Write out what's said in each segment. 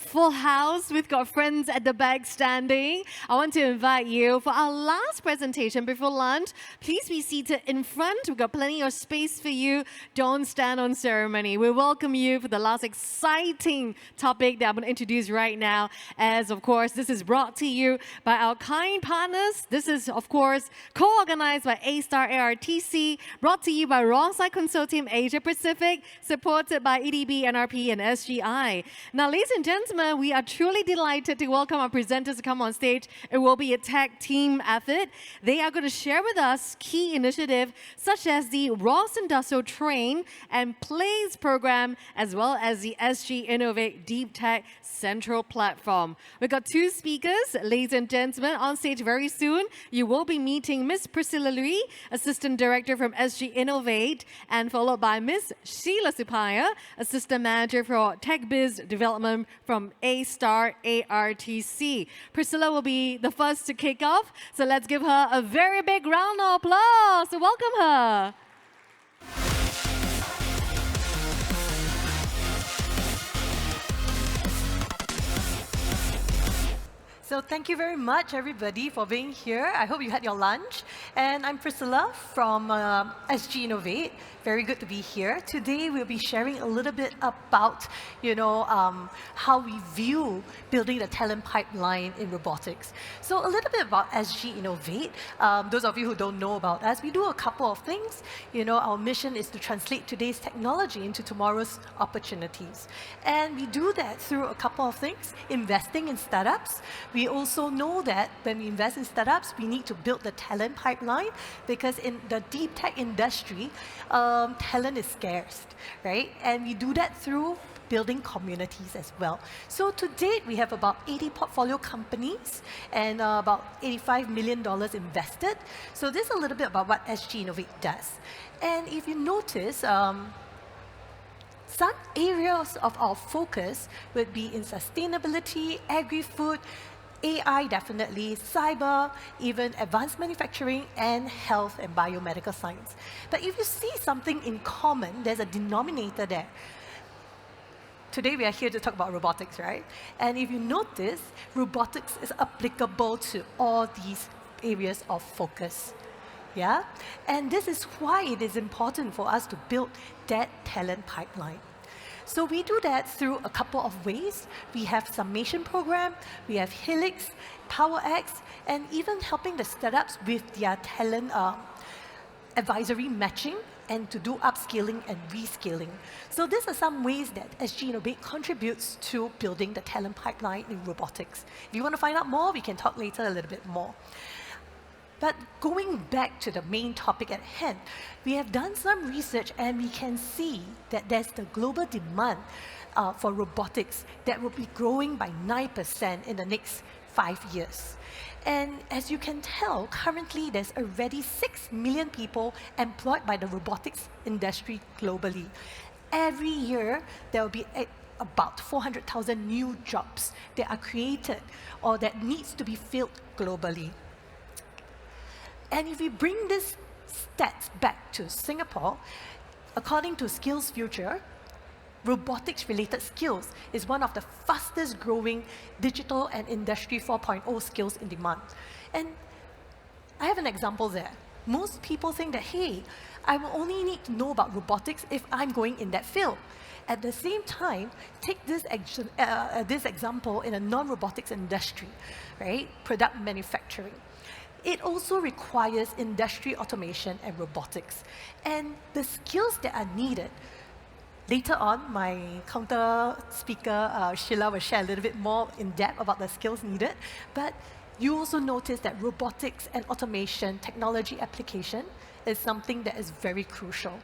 full house. We've got friends at the back standing. I want to invite you for our last presentation before lunch. Please be seated in front. We've got plenty of space for you. Don't stand on ceremony. We welcome you for the last exciting topic that I'm going to introduce right now. As, of course, this is brought to you by our kind partners. This is, of course, co-organized by A-Star ARTC, brought to you by ROS Consortium Asia Pacific, supported by EDB, NRP, and SGI. Now, ladies and gentlemen, we are truly delighted to welcome our presenters to come on stage. It will be a tag team effort. They are going to share with us key initiatives such as the ROS Industrial Train and Plays program, as well as the SG Innovate Deep Tech Central Platform. We've got two speakers, ladies and gentlemen, on stage very soon. You will be meeting Ms. Priscilla Lui, Assistant Director from SG Innovate, and followed by Ms. Sheila Supaya, Assistant Manager for Tech Biz Development from A-Star ARTC. Priscilla will be the first to kick off, so let's give her a very big round of applause. So welcome her. So thank you very much, everybody, for being here. I hope you had your lunch. And I'm Priscilla from SG Innovate. Very good to be here. Today, we'll be sharing a little bit about, how we view building the talent pipeline in robotics. So a little bit about SG Innovate. Those of you who don't know about us, we do a couple of things. Our mission is to translate today's technology into tomorrow's opportunities. And we do that through a couple of things, investing in startups. We also know that when we invest in startups, we need to build the talent pipeline because in the deep tech industry, talent is scarce, right? And we do that through building communities as well. So to date, we have about 80 portfolio companies and about $85 million invested. So this is a little bit about what SG Innovate does. And if you notice, some areas of our focus would be in sustainability, agri-food, AI definitely, cyber, even advanced manufacturing, and health and biomedical science. But if you see something in common, there's a denominator there. Today we are here to talk about robotics, right? And if you notice, robotics is applicable to all these areas of focus. Yeah? And this is why it is important for us to build that talent pipeline. So we do that through a couple of ways. We have summation program, we have Helix, PowerX, and even helping the startups with their talent advisory matching and to do upskilling and reskilling. So these are some ways that SG Innovate contributes to building the talent pipeline in robotics. If you want to find out more, we can talk later a little bit more. But going back to the main topic at hand, we have done some research and we can see that there's the global demand for robotics that will be growing by 9% in the next 5 years. And as you can tell, currently there's already 6 million people employed by the robotics industry globally. Every year, there will be about 400,000 new jobs that are created or that needs to be filled globally. And if we bring this stats back to Singapore, according to Skills Future, robotics-related skills is one of the fastest growing digital and Industry 4.0 skills in demand. And I have an example there. Most people think that, hey, I will only need to know about robotics if I'm going in that field. At the same time, take this example in a non-robotics industry, right? Product manufacturing. It also requires industry automation and robotics. And the skills that are needed, later on, my counter speaker, Sheila, will share a little bit more in depth about the skills needed. But you also notice that robotics and automation technology application is something that is very crucial.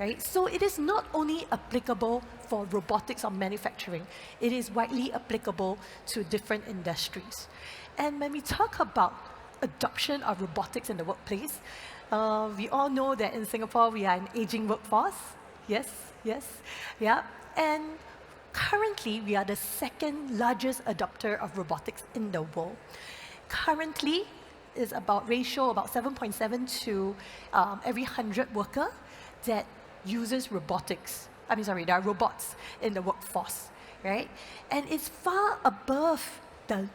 Right? So it is not only applicable for robotics or manufacturing, it is widely applicable to different industries. And when we talk about adoption of robotics in the workplace. We all know that in Singapore, we are an aging workforce. Yes, yes, yeah. And currently, we are the second largest adopter of robotics in the world. Currently, is about 7.7 to every 100 worker that uses robotics. There are robots in the workforce. right? And it's far above the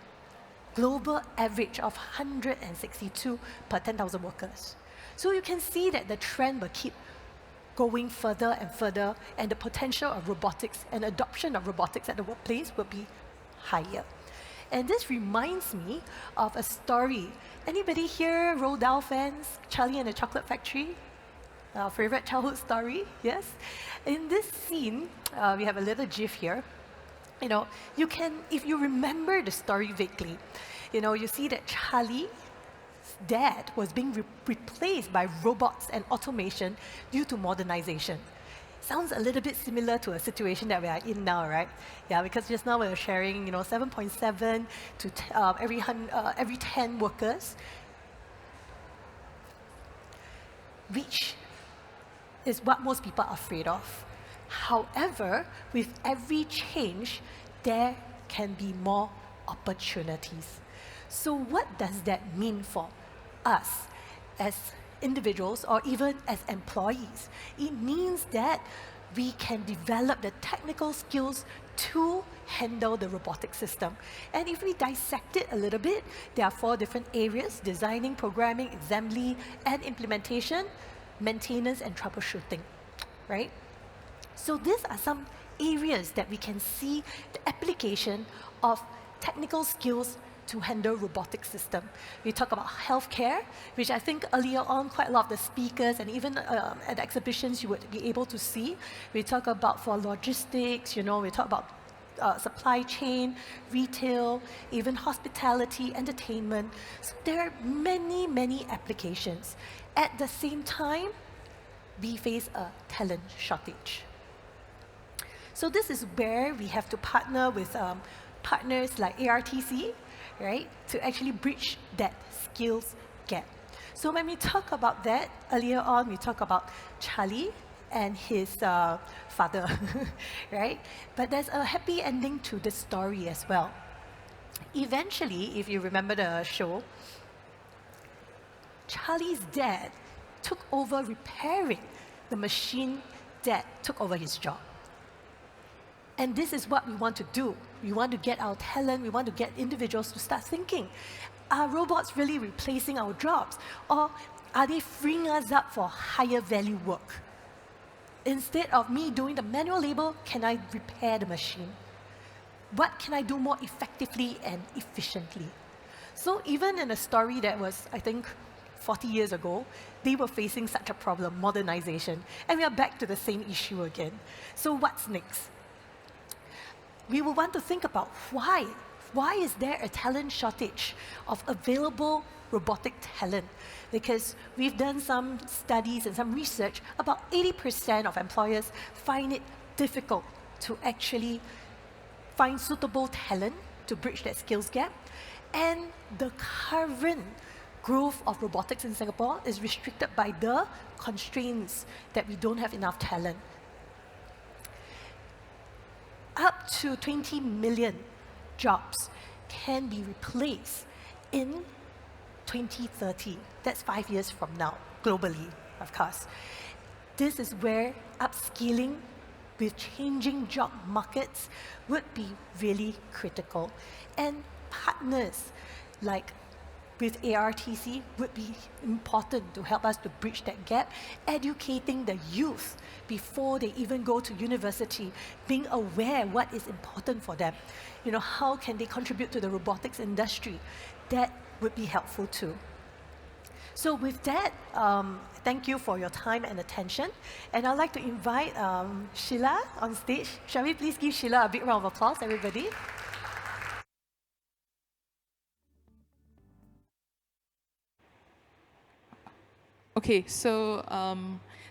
global average of 162 per 10,000 workers. So you can see that the trend will keep going further and further, and the potential of robotics and adoption of robotics at the workplace will be higher. And this reminds me of a story. Anybody here Roald Dahl fans? Charlie and the Chocolate Factory? Our favorite childhood story, yes? In this scene, we have a little gif here. You know, you can, if you remember the story vaguely, you know, you see that Charlie's dad was being replaced by robots and automation due to modernization. Sounds a little bit similar to a situation that we are in now, right? Yeah, because just now we were sharing, you know, 7.7 to every 10 workers, which is what most people are afraid of. However, with every change, there can be more opportunities. So what does that mean for us as individuals or even as employees? It means that we can develop the technical skills to handle the robotic system. And if we dissect it a little bit, there are 4 different areas: designing, programming, assembly, and implementation, maintenance, and troubleshooting, right? So these are some areas that we can see the application of technical skills to handle robotic system. We talk about healthcare, which I think earlier on quite a lot of the speakers and even at the exhibitions you would be able to see. We talk about for logistics, you know, we talk about supply chain, retail, even hospitality, entertainment. So there are many, many applications. At the same time, we face a talent shortage. So this is where we have to partner with partners like ARTC, right, to actually bridge that skills gap. So when we talk about that, earlier on we talked about Charlie and his father, right? But there's a happy ending to the story as well. Eventually, if you remember the show, Charlie's dad took over repairing the machine that took over his job. And this is what we want to do. We want to get our talent, we want to get individuals to start thinking, are robots really replacing our jobs? Or are they freeing us up for higher value work? Instead of me doing the manual labor, can I repair the machine? What can I do more effectively and efficiently? So even in a story that was, I think, 40 years ago, they were facing such a problem, modernization. And we are back to the same issue again. So what's next? We will want to think about why. Why is there a talent shortage of available robotic talent? Because we've done some studies and some research, about 80% of employers find it difficult to actually find suitable talent to bridge that skills gap. And the current growth of robotics in Singapore is restricted by the constraints that we don't have enough talent. Up to 20 million jobs can be replaced in 2030. That's 5 years from now, globally, of course. This is where upskilling with changing job markets would be really critical. And partners like with ARTC would be important to help us to bridge that gap, educating the youth before they even go to university, being aware what is important for them. You know, how can they contribute to the robotics industry? That would be helpful too. So with that, thank you for your time and attention. And I'd like to invite Sheila on stage. Shall we please give Sheila a big round of applause, everybody? Okay, so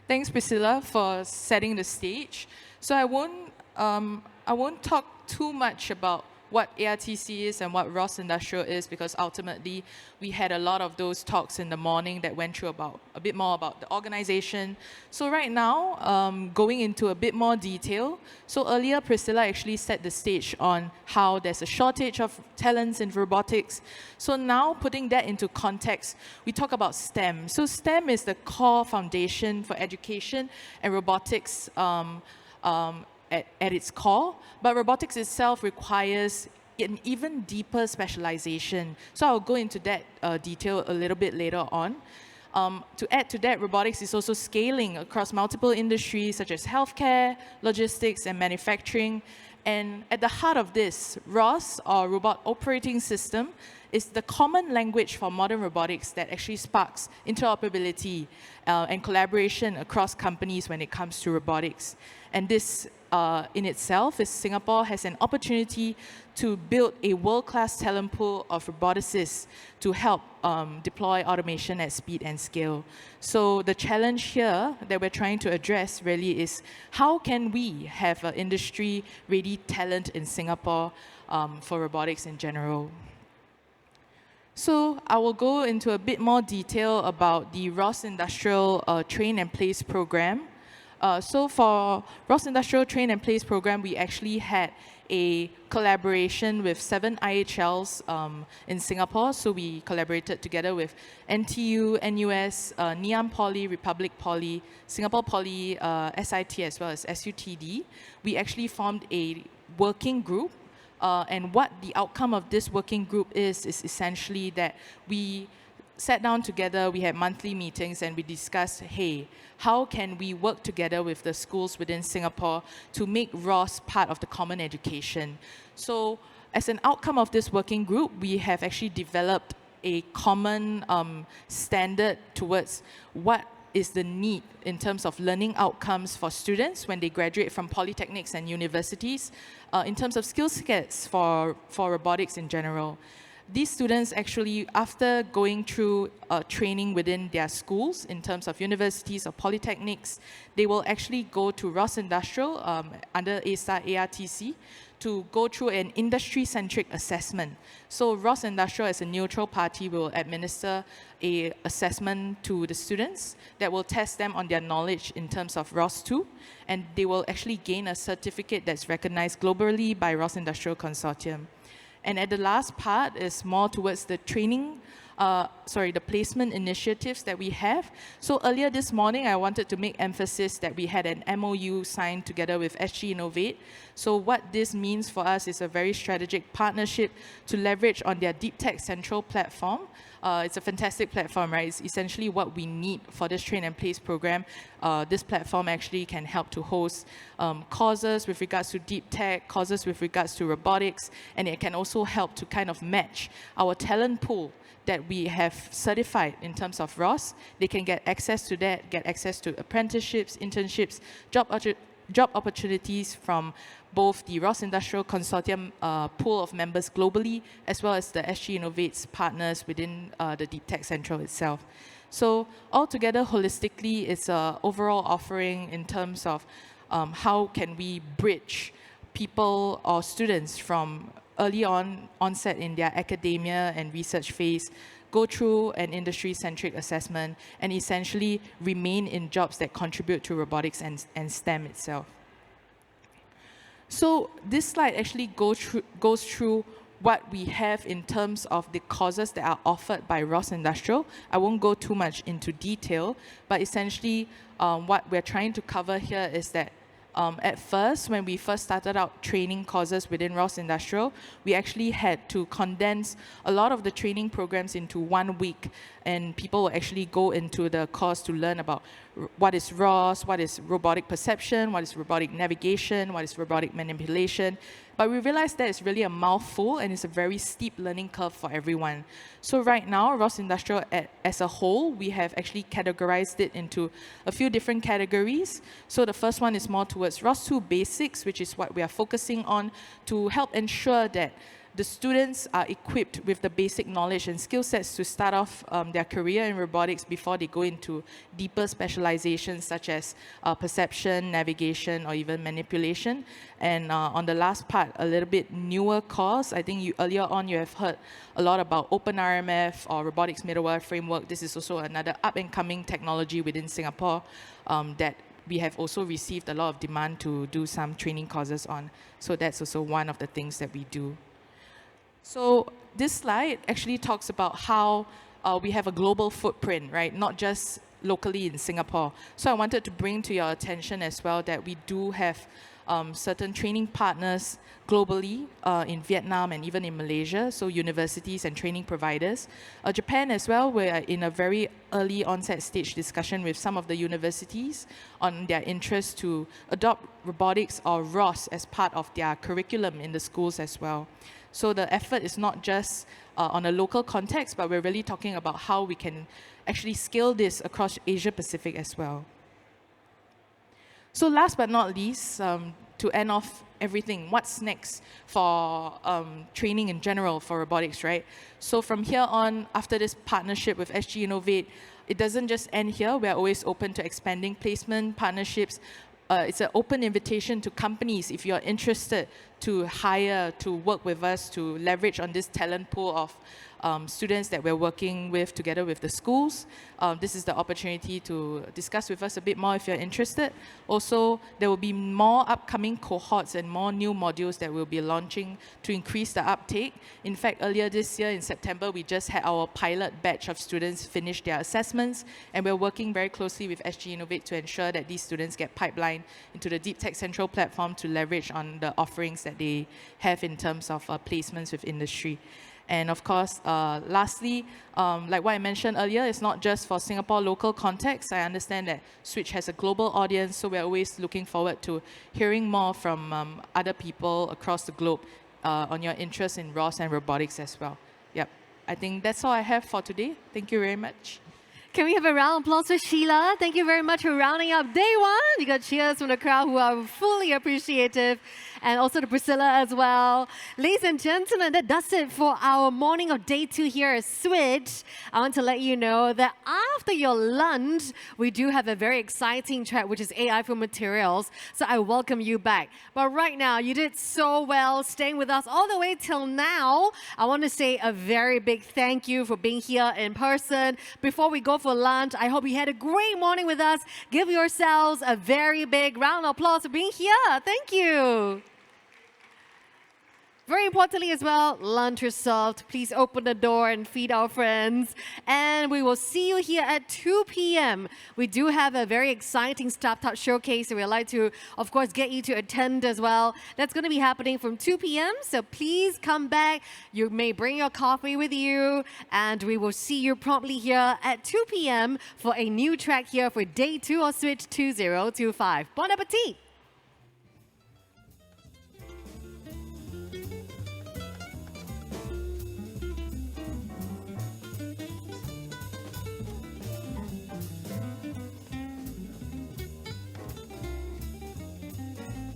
thanks Priscilla for setting the stage. So I won't talk too much about what ARTC is and what ROS Industrial is, because ultimately we had a lot of those talks in the morning that went through about a bit more about the organization. So right now, going into a bit more detail. So earlier, Priscilla actually set the stage on how there's a shortage of talents in robotics. So now putting that into context, we talk about STEM. So STEM is the core foundation for education and robotics at its core, but robotics itself requires an even deeper specialization. So I'll go into that detail a little bit later on. To add to that, robotics is also scaling across multiple industries such as healthcare, logistics, and manufacturing. And at the heart of this, ROS, or Robot Operating System, is the common language for modern robotics that actually sparks interoperability and collaboration across companies when it comes to robotics. And this in itself is Singapore has an opportunity to build a world-class talent pool of roboticists to help deploy automation at speed and scale. So the challenge here that we're trying to address really is how can we have an industry-ready talent in Singapore for robotics in general. So I will go into a bit more detail about the ROS Industrial Train and Place program. So for ROS Industrial Train and Place program, we actually had a collaboration with 7 IHLs in Singapore. So we collaborated together with NTU, NUS, Ngee Poly, Republic Poly, Singapore Poly, SIT, as well as SUTD. We actually formed a working group. And what the outcome of this working group is essentially that we sat down together, we had monthly meetings, and we discussed, hey, how can we work together with the schools within Singapore to make ROS part of the common education? So as an outcome of this working group, we have actually developed a common standard towards what is the need in terms of learning outcomes for students when they graduate from polytechnics and universities, in terms of skill sets for robotics in general. These students actually, after going through training within their schools in terms of universities or polytechnics, they will actually go to ROS Industrial under ASTA ARTC to go through an industry-centric assessment. So ROS Industrial, as a neutral party, will administer an assessment to the students that will test them on their knowledge in terms of ROS2, and they will actually gain a certificate that's recognized globally by ROS Industrial Consortium. And at the last part is more towards the training, the placement initiatives that we have. So earlier this morning, I wanted to make emphasis that we had an MOU signed together with SG Innovate. So what this means for us is a very strategic partnership to leverage on their Deep Tech Central platform. It's a fantastic platform, right? It's essentially what we need for this Train and Place program. This platform actually can help to host courses with regards to deep tech, courses with regards to robotics, and it can also help to kind of match our talent pool that we have certified in terms of ROS. They can get access to that, get access to apprenticeships, internships, job opportunities from both the ROS Industrial Consortium pool of members globally, as well as the SG Innovate's partners within the Deep Tech Central itself. So altogether, holistically, it's an overall offering in terms of how can we bridge people or students from early onset in their academia and research phase, go through an industry-centric assessment, and essentially remain in jobs that contribute to robotics and STEM itself. So this slide actually goes through what we have in terms of the courses that are offered by ROS Industrial. I won't go too much into detail, but essentially what we're trying to cover here is that at first, when we first started out training courses within ROS Industrial, we actually had to condense a lot of the training programs into 1 week, and people will actually go into the course to learn about what is ROS, what is robotic perception, what is robotic navigation, what is robotic manipulation. But we realized that it's really a mouthful and it's a very steep learning curve for everyone. So right now, ROS Industrial as a whole, we have actually categorized it into a few different categories. So the first one is more towards ROS2 Basics, which is what we are focusing on to help ensure that the students are equipped with the basic knowledge and skill sets to start off their career in robotics before they go into deeper specializations such as perception, navigation, or even manipulation. And on the last part, a little bit newer course, I think earlier on you have heard a lot about OpenRMF or Robotics Middleware Framework. This is also another up-and-coming technology within Singapore that we have also received a lot of demand to do some training courses on. So that's also one of the things that we do. So this slide actually talks about how we have a global footprint, right? Not just locally in Singapore. So I wanted to bring to your attention as well that we do have certain training partners globally in Vietnam and even in Malaysia, so universities and training providers. Japan as well, we're in a very early onset stage discussion with some of the universities on their interest to adopt robotics or ROS as part of their curriculum in the schools as well. So the effort is not just on a local context, but we're really talking about how we can actually scale this across Asia Pacific as well. So last but not least, to end off everything, what's next for training in general for robotics, right? So from here on, after this partnership with SG Innovate, it doesn't just end here. We're always open to expanding placement partnerships. It's an open invitation to companies if you're interested to hire, to work with us, to leverage on this talent pool of students that we're working with together with the schools. This is the opportunity to discuss with us a bit more if you're interested. Also, there will be more upcoming cohorts and more new modules that we'll be launching to increase the uptake. In fact, earlier this year in September, we just had our pilot batch of students finish their assessments, and we're working very closely with SG Innovate to ensure that these students get pipelined into the Deep Tech Central platform to leverage on the offerings that they have in terms of placements with industry. And of course, lastly, like what I mentioned earlier, it's not just for Singapore local context. I understand that Switch has a global audience, so we're always looking forward to hearing more from other people across the globe on your interest in ROS and robotics as well. Yep, I think that's all I have for today. Thank you very much. Can we have a round of applause for Sheila? Thank you very much for rounding up day one. We got cheers from the crowd who are fully appreciative, and also to Priscilla as well. Ladies and gentlemen, that does it for our morning of day 2 here at Switch. I want to let you know that after your lunch, we do have a very exciting track, which is AI for materials. So I welcome you back. But right now, you did so well staying with us all the way till now. I want to say a very big thank you for being here in person. Before we go for lunch, I hope you had a great morning with us. Give yourselves a very big round of applause for being here. Thank you. Very importantly as well, lunch is served. Please open the door and feed our friends. And we will see you here at 2 p.m. We do have a very exciting startup showcase that we'd like to, of course, get you to attend as well. That's going to be happening from 2 p.m. So please come back. You may bring your coffee with you. And we will see you promptly here at 2 p.m. for a new track here for day 2 of Switch 2025. Bon appetit!